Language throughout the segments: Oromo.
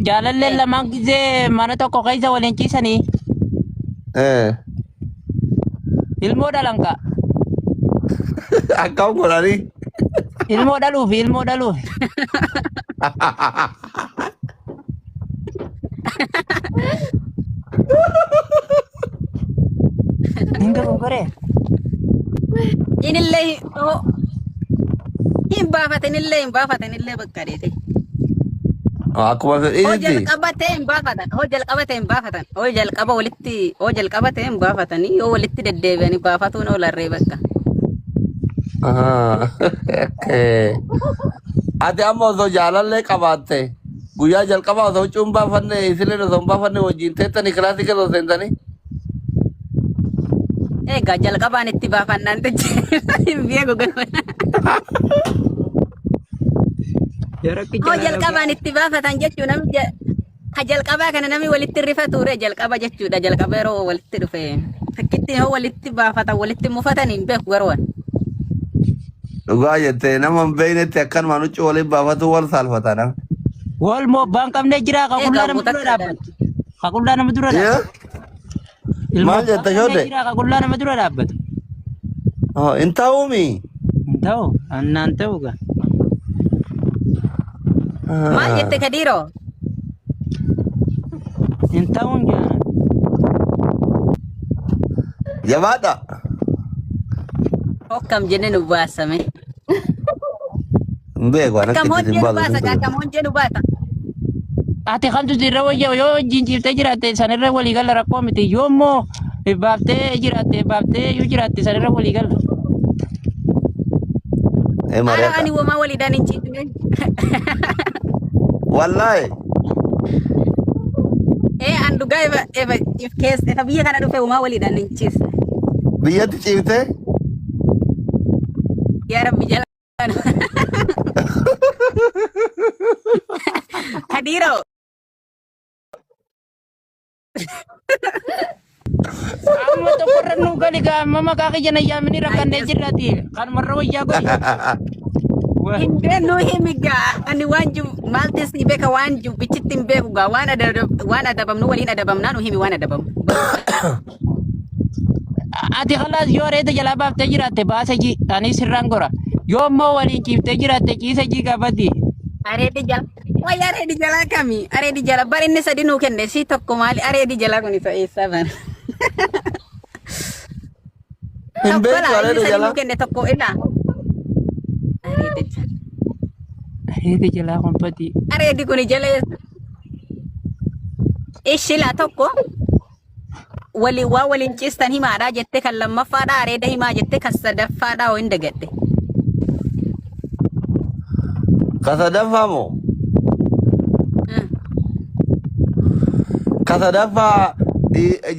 Jaalallee lamaan gisee mana tokko keessa waliin ciisanii ilmoo dhalan ka. Akkam godhanii Ilmoo dhaluuf. Hinga gongoree. Inillee hin baafatan illee bakka dheete. akkuma Hoo fedhiitti jalqabatee hin baafatan. Hoo jalqaba jalqabatee hin baafatanii yoo walitti deddeebi'anii baafatuun oolarree bakka. ati amma osoo jaalallee qabaatte guyyaa jalqabaa osoo huccuu hin baafanne isilleen osoo hin baafanne wajjin teettanii kilaasii keessa seentanii Egaa jalqabaan itti baafannaan hin beeku gama. Hoo jalqabaan itti baafatan jechuun namni ha jalqabaa kana namni walitti rifature jalqaba jechuudha. Jalqaba yeroo walitti dhufe fakkiitti hoo walitti baafatan walitti mufatan hin beeku garuu. dhugaa jettee nama hin beeknetti akkanumaan huccuu waliin baafatu wal saalfatana. Wal moo abbaan qabnee jira ka qullaa nama dura dhaabbatu. Ka qullaa nama dura dhaabbatu. Maal jetta shoode? Jira ka qullaa nama dura dhaabbatu. Hin ta'uumi. Hin ta'u annaan ta'u ga. Maal jette Kadiiroo? Hin ta'uun jaana. Jabaadha. Akkam jenne nu baasame. Hin beeku ana Akkam kittiin hojii nu hin baasa baatu. akkam hojii nu baasa. Ati kan tuti irra wayyaa yoo wajjin ciiftee jiraatte sanirra walii gala rakkoo miti yoo immoo baaftee yoo jiraatte sanirra walii gala. Ee Ara mari'ata. ani womaa waliidhaan hin ciifne. Wallaahi. An dhugaa keessa biyya kana dhufe womaa waliidhaan hin ciifne. Biyyatti ciiftee? Yaa Rabbi jala. Kadiiroo. Amma tokkorra nu gali ga amma maqaa kiyya na yaamini rakkannee jirraati kan marra wayyaa godhi. Hin beeknu himigaa ani waan jiru maalti si beeka waan jiru bichitti hin beeku gaa waan adabamnu waliin adabamnaa nu himi waan adabamnu. Ati kalaas yoo reeta jalaa baaftee jiraatte baasa ji ani sirraan gora yoo immoo waliin ciiftee jiraatte ciisa ji qabati. Areedi jala. Wayi areedi jala kami? Areedi jala bari inni sadi nuu kenne si tokko maali areedi jala kun isa eessa bara? Hin beeku areeda Inni sadi jala. nuu kenne tokko ila. Areedi jala. Reeta jalaa kompati. Areedi kun jala ishila tokko waa waliin ciistan himaadhaa jette kan lammaffaadhaa areeda himaa jette kan sadaffaadhaa hin dagadde. Kasadaffaa moo? Kasadaffaa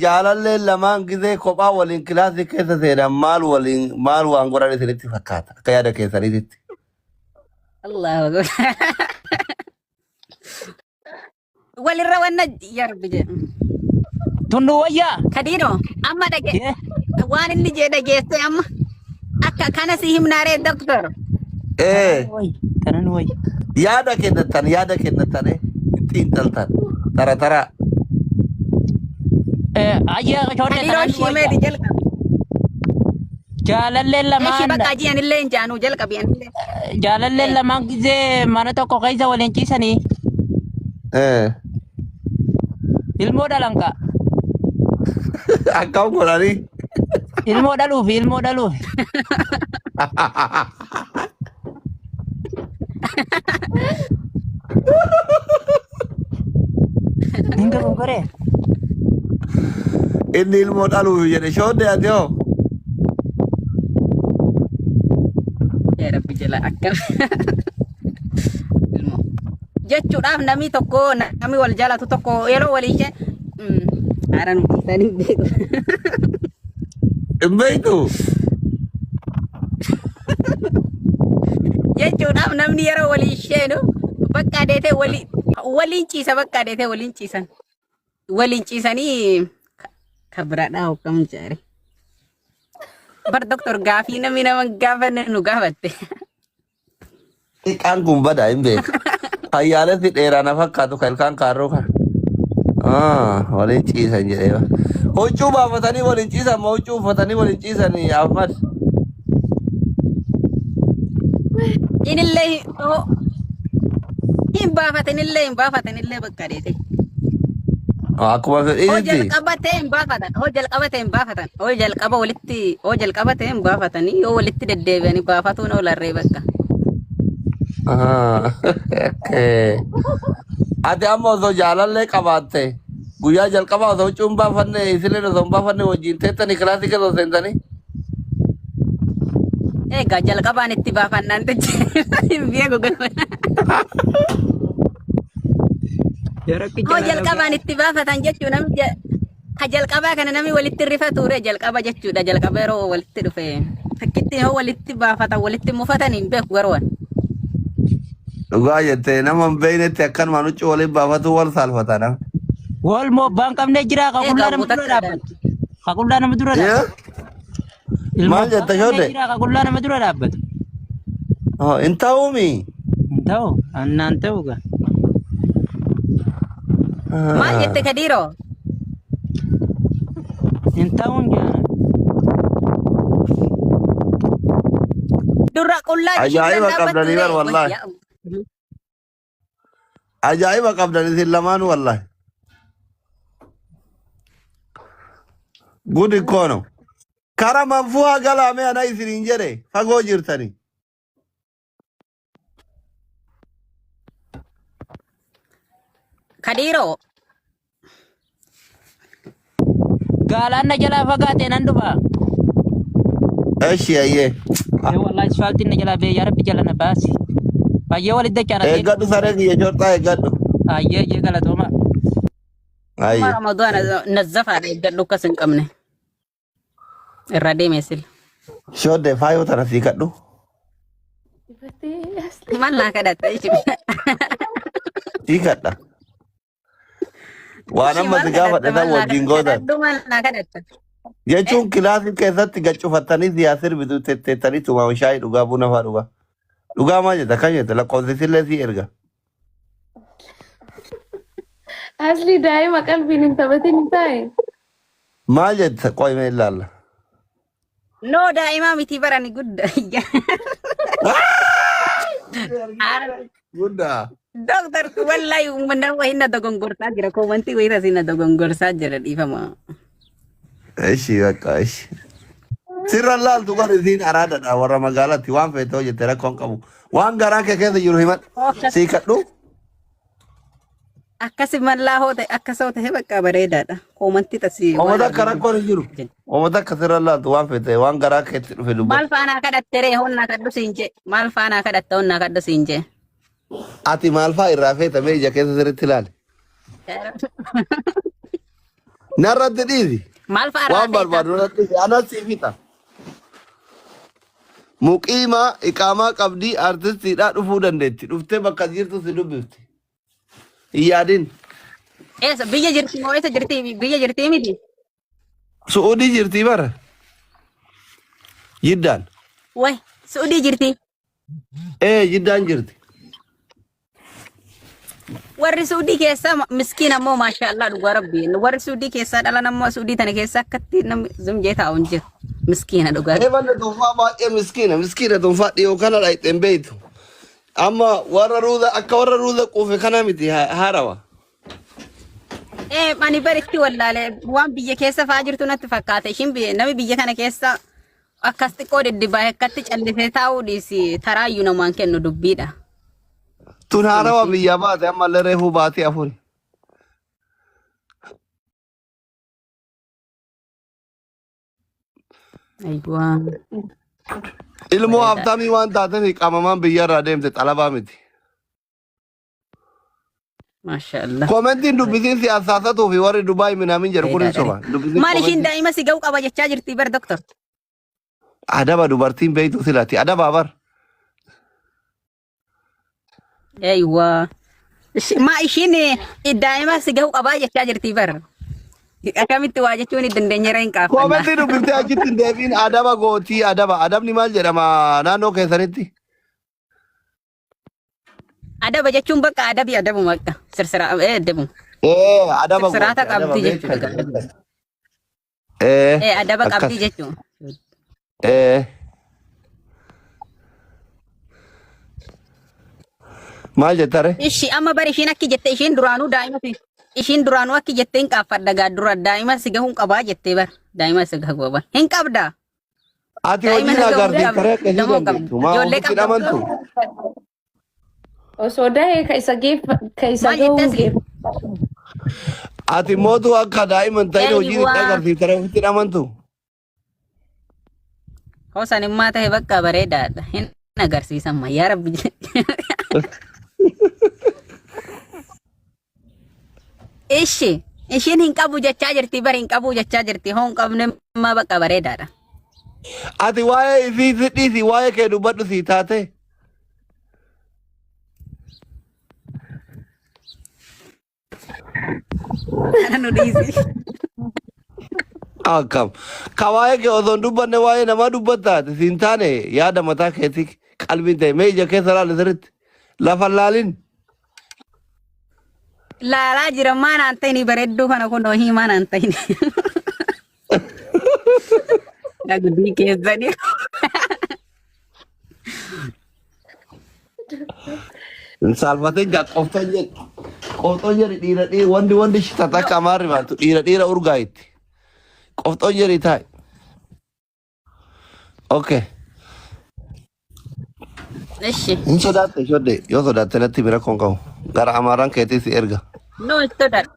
jaalallee lamaan gisee kophaa waliin kilaasii keessa seenan maal waan godhan isinitti fakkaata akka yaada keessanitti. Allahu Akbar. Walirra wanna yarbi jedhu. Tundu wayyaa. Kadiiroo amma dhage Eh, waan inni jee dhageesse amma akka kana si himnaaree doktor. wayi kanan wayi. Yaada kennatan ittiin taltan tara. Ayyaa shoodee Kadiiroo kanan shimeeti wayyaa. jalqabi. Jaalallee Eeshi lamaan bakka ji'anillee hin jaanuu jalqabi anillee. jaalallee lamaan gisee mana tokko keessa waliin ciisanii ilmoo dhalan ka. Akkam godhanii Ilmoo dhaluuf. Hinga gongoree. inni ilmoo dhaluuf jedhe shoodde ati hoo? Yaa Rabbi jala akkam. Jechuudhaaf namni tokko namni wal jaalatu tokko yeroo walii ishee haaraan dhiisan hin beeku. Hin beektu? Jechuudhaaf namni yeroo walii isheenu bakka adeetee waliin ciisa bakka adeetee waliin ciisan. Waliin ciisanii kan biraadhaa hokkamu jaare. Bar doktor gaafii namni nama gaafanne nu gaafatte. Xiqqaan kun badaa hin beeku. Hayyaalatti dheeraana fakkaatu kan ilkaan kaarroo kan. Waliin ciisan jedhee. Huccuu baafatanii waliin ciisan moo huccuu uffatanii waliin ciisan Ahmad? Inillee hin baafatanillee bakka dheete. Akkuma fedhiitti. Hoo jalqabatee hin baafatan. Hoo jalqabatee hin baafatanii yoo walitti deddeebi'anii baafatuun oolarree bakka. Ati amma osoo jaalallee qabaatte guyyaa jalqabaa osoo huccuu hin baafanne isillee osoo hin baafanne wajjin teettanii kilaasii keessa osoo seentanii. Egaa jalqabaan itti baafannaan hin beeku galma. Hoo jalqabaan itti baafatan jechuun namni ka jalqabaa kana namni walitti rifatuure jalqaba jechuudha. Jalqaba yeroo walitti dhufe fakkiitti hoo walitti baafatan walitti mufatan hin beeku garuu. Dhugaa jettee nama hin beeknetti akkanumaan huccuu waliin baafatu wal saalfatana. Wal mobbaan qabnee jira kaqullaa nama dura dhaabbatu. Kaqullaa nama dura dhaabbatu. Maal jetta shoodde? Kaqullaa nama dura dhaabbatu. Hin ta'uumi. Hin ta'u annaan ta'u gaa. Maal jette Kadiiroo? Hin ta'uun jaana. Dura qullaa Ajaa'iba qabdanii bar wallaahi. Ajaa'iba qabdan isin lamaan wallaahi. Gudi kono. Kara manfuhaa galaame ana isiniin jedhe fagoo jirtanii. Kadiiroo. Gaalaan na jalaa fagaatee nan dhufa. Eshi ayyee. Wallahi asfaaltiin na jalaa bee yaa rabbi jala na baasi. Baay'ee walitti dachaa na Eeggadhu saree kiyya jortaa eeggadhu. Ayyee galatooma. Ayyee. Ramadan nazzafaadha eeggadhu akkas hin qabne. Irra deemee sila. Shoodde faayoo tana sii kadhu. Maal naa kadhatta jechuudha. Sii kadha. Waan amma si gaafadhe tan wajjin gootan. Maal naa kadhatta. Jechuun kilaasii keessatti gaccufattanii siyaasir bituu tetteettanii tumaama shaayii dhugaa buna fa'aa dhugaa. Dhugaa maal jetta kan jette lakkoofsisillee sii erga. Asli daa'ima qalbiin hin taphatin hin taa'e. Maal jette qoyme ilaalla. No daa'imaa miti barani guddaa. Guddaa. Doktor wallahi uummanni wayina dogongorsaa jira koomantii wayita sina dogongorsaa jira dhiifama. Eshi bakka eshi. Sirra laaltu kan isiin araadadha warra magaalaatti waan feete hojjette rakkoon qabu. Waan garaa kee keessa jiru himadhu. Sii kadhu. Akkasi mallaa hoote akkas hoote bakka bareedaadha. Koomantii tasii. Oomata akka rakkoon hin jiru. Oomata akka sirra laaltu waan feete waan garaa keetti dhufe dubbatu. Maal faanaa kadhatte ree honnaa kadhu siin jee. Maal faanaa kadhatte honnaa kadhu siin jee. Ati maal fa'aa irraa feete mee ija keessa sirriitti ilaali. Narratti dhiisi. Maal fa'aa Waan barbaadu narratti dhiisi. Anas sii fixa. Muqiimaa iqaamaa qabdii artistiidhaa dhufuu dandeetti. Dhuftee bakka jirtu si dubbifti. Hin yaadin. Eessa biyya jirti moo eessa jirti biyya jirti miti. Su'uudii jirtii bara. Jiddaan. Way Suudii jirti. Jiddaan jirti. Warri Suudii keessa miskiin ammoo maashaallah dhugaa rabbi. Warri Suudii keessa dhala namaa Suudii tana keessa akkatti namni zumjee taa'u hin jiru. Miskiina dhugaa. Eebanne dhuunfaa baay'ee miskiina. Miskiina dhuunfaa dhiyoo kana dhayxeen beeytu. Amma warra ruuza akka warra ruuza quufe kana miti haarawa. Ani baritti wallaalee waan biyya keessa fa'aa jirtu natti fakkaata. Ishiin namni biyya kana keessa akkas xiqqoo diddibaa'ee akkatti callisee taa'uu dhiisi taraayyuu namaan kennu dubbiidha. Tun haarawa biyyaa baate ammallee reefuu baatee afuri. Ilmoo haftamii waan taateef qaamamaan biyyarraa deemte xalabaa miti. Maashaallah. Komentiin dubbisiin siyaasatuu fi warri Dubaay minaamin jedhu kun hin soba. Maal ishiin daa'ima si ga'u qaba jechaa jirti bar doktor. Adaba dubartiin beeytu silati adaba bar. Eeywa. Ma ishiin daa'ima si ga'u qaba jechaa jirti bar. Akkamitti waa jechuun dandeenyeera hin qaafannaa. Komentii dubbiftee achitti hin deebiin adaba gootii adaba. Adabni maal jedhama naannoo keessanitti? Adaba jechuun bakka adabi adabu makka. Sirsira adabu. Adaba Sirsiraata gooti adaba qabdi beekta. jechuudha. Adaba Akkas. qabdi jechuudha. Maal jettare? Ishi amma bari ishiin akki jette ishiin duraanuu daa'ima fi ishiin duraanuu akki jettee hin qaaffadha gaa dura daa'ima si gahuun qabaa jettee bar daa'ima si gahu bar hin qabda. Ati hojii agartii karee akkasii dandeettu. Maa Ijoollee ofitti qabda. amantu? Osoo dahee ka isa Maal gahuu jettees? geef. Ati mootu akka daa'iman ta'in hojii itti Eeyyuu. agartii karee ofitti amantu? Hoosan immaa ta'e bakka bareedaadha. Hin agarsiisan mayyaa rabbi. Ishiin hin qabu jechaa jirti bari hin qabu jechaa jirti hoo hin qabne immaa bakka bareedaadha. Ati waa'ee isii sidhiisi waa'ee kee dubbadhu sii taate. Kana nu dhiisi. Akkam. Ka waa'ee kee osoo hin dubbanne waa'ee namaa dubbatta ati siin taane yaada mataa keetii qalbiin ta'e mee ija keessa laala sirriitti. Lafa laalin. Laalaa jira maan aan ta'ini bareedduu kana kun hojii maan aan ta'ini. Dhagdii keessanii. Saalfateen gaa qoftoon jedhi. Qoftoon jedhi dhiira wanti shitata akka amaarri baatu dhiira urgaayitti. Qoftoon jedhi taa'e. Okay. Ishi. Hin sodaatte shodde yoo sodaatte natti bira kon qabu. Gara amaaraan keetii si erga. No sodaadhu.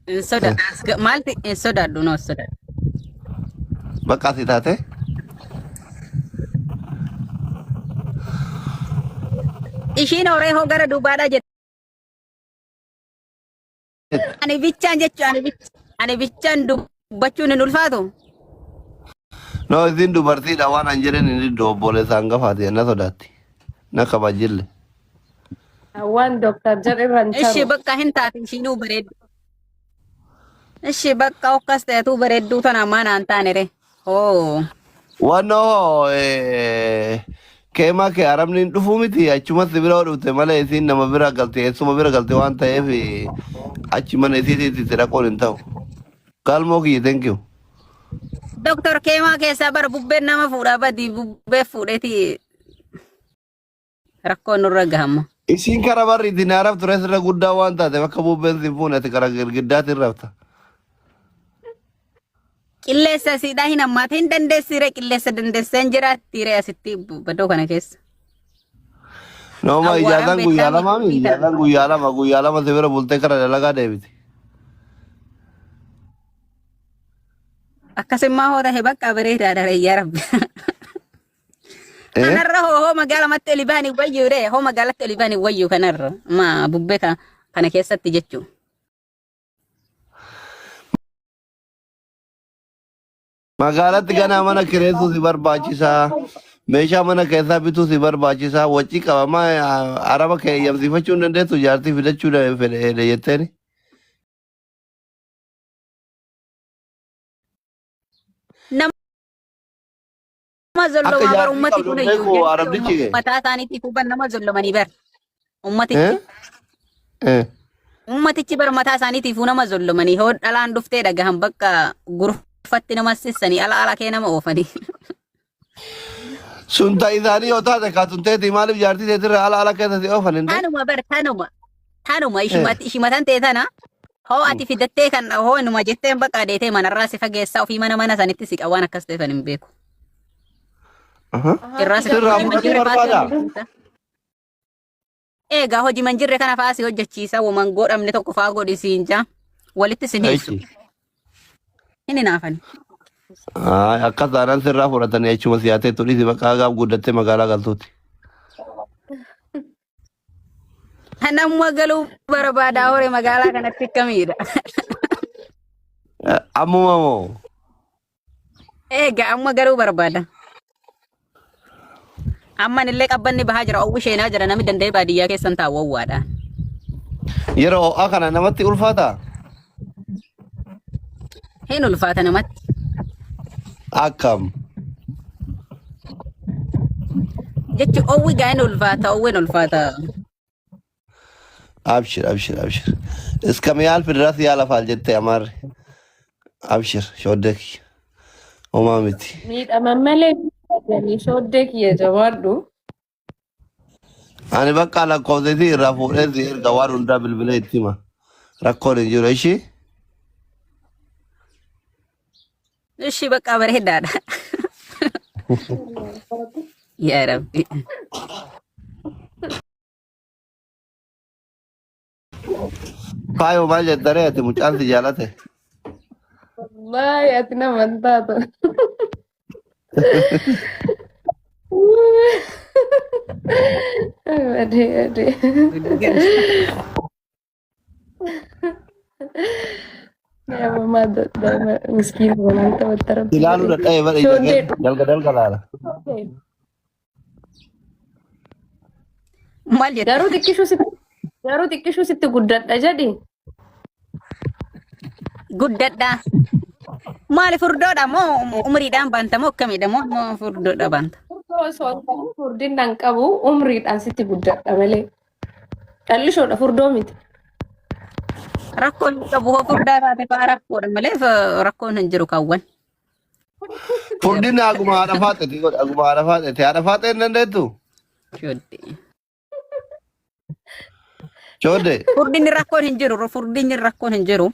Hin sodaadhu. Maalti hin sodaadhu no sodaadhu. Bakka si taate. Ishiin horee hoo gara duubaadhaa jette. Ani bichaan jechuun ani bichaan dubbachuun hin ulfaatu. No isin dubartiidha waan an jedhen inni obboleessa hangafaati na sodaatti. Na kabajille. Waan Dr. Jarriban Ishi taru. bakka hin taate ishiinuu bareeddu. Ishi bakka akkas ta'etu bareedduu tana maan aan taane re. Hoo. Wannoo keemaa kee arabni dhufuu miti achuma si bira dhufte malee isin nama bira galte eessuma bira galte waan ta'eef achi mana isiitiitti si dhaquun hin ta'u. Galmoo kiyya thank you. Doktor Keemaa keessaa bara bubbeen nama fuudhaa badii bubbee fuudheeti rakkoo nurra gahamma. Isin kara barri itti naaraaf ture sirra guddaa waan taate bakka bubbeen si fuune ati kara girgiddaatiin rafta. Qilleessa siidhaa hin hammaate hin dandeessire qilleessa dandeessee hin jiraattiire asitti baddoo kana keessa. Nooma Awwaaraan ijaaraan guyyaa beektaa lamaa mi miti. ijaaraan guyyaa lama si bira bultee kara dalagaa deebiti. Akkasummaa hoo ta'e bakka bareedaadha yaa rabbi. Kanarra hoo magaalamatti oli bahanii wayyuu re hoo magaalatti oli bahanii wayyuu kanarra ma bubbee kana keessatti jechuun. Magaalatti ganaa mana kireessuu si barbaachisaa. Meeshaa mana keessaa bituu si barbaachisaa. Waccii qabamaa araba kee eeyyamsiifachuu hin dandeessu jaartii fidachuu fedhe jetteeni. Nama zollomaa bar jaartii ummati qabdu kun beeku arabdichi kee. mataa isaaniitiif huban nama zollomanii bar ummatichi. Ummatichi bar mataa isaaniitiif nama zollomanii hoo dhalaan dhuftee dhagahan bakka gurfatti nama sissanii ala kee nama oofanii. Sun ta'isaanii yoo taate kaatunteeti maaliif jaartii teetirra ala keessa si oofan hin Tanuma bar tanuma ishimatan ta'e tana hoo ati fidattee kan hoo inuma jetteen bakka deetee manarraa si fageessaa ofii mana sanitti si qawwaan akkas ta'e hin beeku. Irraa si Sirraa fudhachuu barbaada. Egaa hojii manjirre kana fa'aa si hojjechiisa woman godhamne tokko fa'aa godhisiin jaa walitti si neessu. Hin hinaafani. Akka taanaan sirraa fudhatanii achuma siyaatee turii bakka gaaf guddattee magaalaa galtuuti. Namuma galuu barbaadaa hore magaalaa kanatti akkamiidha. Ammuma moo? Egaa amma galuu barbaada. Amman illee qabbanni bahaa jira uwwisheenaa jira namni danda'ee baadiyyaa keessan taa'u wawwaadhaan. Yeroo ho'aa kana namatti ulfaataa? Hin ulfaata namatti. Akkam? Jechuun owwi gaa hin ulfaata owwiin ulfaata. أبشر أبشر أبشر. إسكاميال في الراس يالا فالجت يا مار. أبشر شودك وما متي. miidhama malee jedhanii shooddee kiyya jabaadhu. أنا بقى على قوتي رافورة زير دوار وندا بالبلاد تيما. ركون يجور إيشي. እሺ በቃ በረሄዳዳ ያ ረቢ فايو ما جت دريت مجال تجالته. Wallahi ati nama hin taatu. Adee. Nama mada dama miskiin banaan taphattara. Ilalu dah eh balik dal galala. ማል ጀዳ Garuu xiqqishuu sitti guddadha jedhi. ጉደዳ ማል ፍርዶዳ ሞ ኡምሪዳን ባንተ ሞ ከሚዳ ሞ ፍርዶዳ ባንተ Osoo furdinaan qabu umriidhaan sitti guddadha malee. Dhallishoodha furdoo miti. rakkoon qabu furdaa taate faa rakkoodha malee rakkoon hin jiru kaawwan Furdina aguma ada fate ti aguma ada fate ti ada fate nende tu. shodde Chode. furdinni rakkoon hin jiru furdinni rakkoon hin jiru